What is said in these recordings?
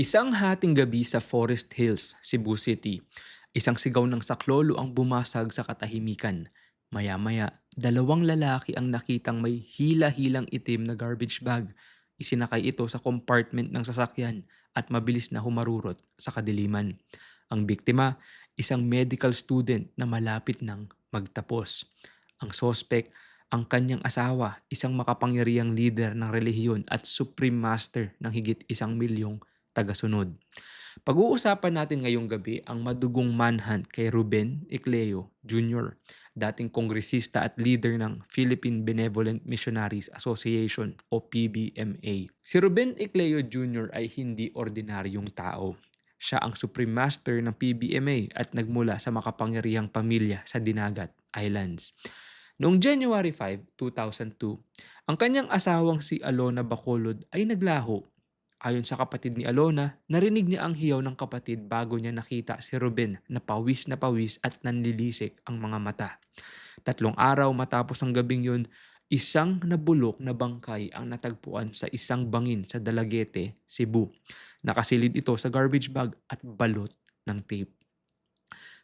Isang hating gabi sa Forest Hills, Cebu City. Isang sigaw ng saklolo ang bumasag sa katahimikan. Maya-maya, dalawang lalaki ang nakitang may hila-hilang itim na garbage bag. Isinakay ito sa compartment ng sasakyan at mabilis na humarurot sa kadiliman. Ang biktima, isang medical student na malapit nang magtapos. Ang sospek, ang kanyang asawa, isang makapangyarihang leader ng relihiyon at supreme master ng higit 1 milyong tagasunod. Pag-uusapan natin ngayong gabi ang madugong manhunt kay Ruben Ecleo Jr., dating kongresista at leader ng Philippine Benevolent Missionaries Association o PBMA. Si Ruben Ecleo Jr. ay hindi ordinaryong tao. Siya ang Supreme Master ng PBMA at nagmula sa makapangyarihang pamilya sa Dinagat Islands. Noong January 5, 2002, ang kanyang asawang si Alona Bacolod ay naglaho. Ayon sa kapatid ni Alona, narinig niya ang hiyaw ng kapatid bago niya nakita si Ruben na pawis at nanlilisik ang mga mata. 3 araw matapos ang gabing yun, isang nabulok na bangkay ang natagpuan sa isang bangin sa Dalaguete, Cebu. Nakasilid ito sa garbage bag at balot ng tape.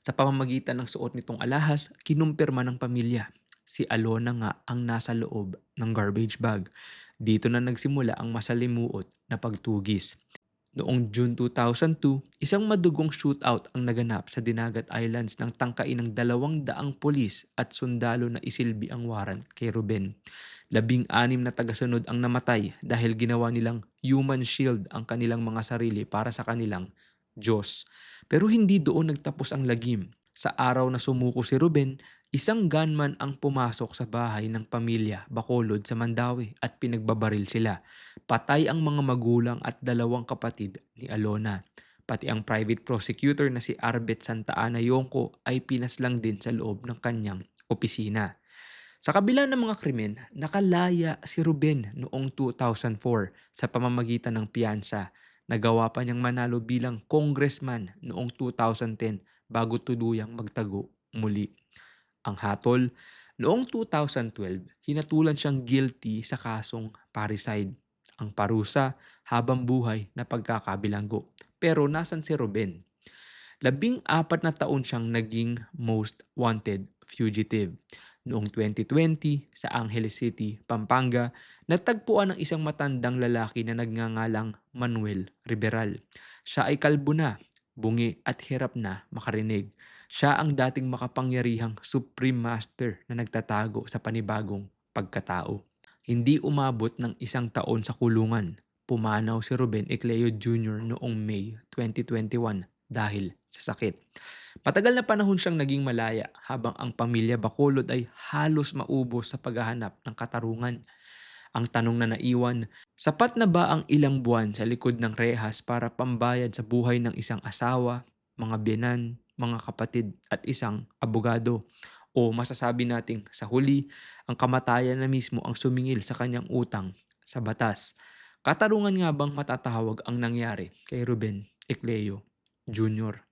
Sa pamamagitan ng suot nitong alahas, kinumpirma ng pamilya. Si Alona nga ang nasa loob ng garbage bag. Dito na nagsimula ang masalimuot na pagtugis. Noong June 2002, isang madugong shootout ang naganap sa Dinagat Islands ng tangkain ng 200 pulis at sundalo na isilbi ang warrant kay Ruben. 16 na tagasunod ang namatay dahil ginawa nilang human shield ang kanilang mga sarili para sa kanilang Diyos. Pero hindi doon nagtapos ang lagim. Sa araw na sumuko si Ruben, isang gunman ang pumasok sa bahay ng pamilya Bacolod sa Mandawi at pinagbabaril sila. Patay ang mga magulang at 2 kapatid ni Alona. Pati ang private prosecutor na si Arbet Santa Ana Yongko ay pinaslang din sa loob ng kanyang opisina. Sa kabila ng mga krimen, nakalaya si Ruben noong 2004 sa pamamagitan ng piyansa. Nagawa pa niyang manalo bilang congressman noong 2010 bago tuluyang magtago muli. Ang hatol, noong 2012, hinatulan siyang guilty sa kasong parricide. Ang parusa, habang buhay na pagkakabilanggo. Pero nasan si Ruben? 14 na taon siyang naging most wanted fugitive. Noong 2020, sa Angeles City, Pampanga, natagpuan ng isang matandang lalaki na nagngangalang Manuel Riberal. Siya ay kalbo na, bungi at hirap na makarinig. Siya ang dating makapangyarihang Supreme Master na nagtatago sa panibagong pagkatao. Hindi umabot ng 1 taon sa kulungan. Pumanaw si Ruben Ecleo Jr. noong May 2021 dahil sa sakit. Matagal na panahon siyang naging malaya habang ang pamilya Bacolod ay halos maubos sa paghahanap ng katarungan. Ang tanong na naiwan, sapat na ba ang ilang buwan sa likod ng rehas para pambayad sa buhay ng isang asawa, mga biyenan, mga kapatid at isang abogado? O masasabi nating sa huli, ang kamatayan na mismo ang sumingil sa kanyang utang sa batas. Katarungan nga bang matatawag ang nangyari kay Ruben Ecleo Jr.?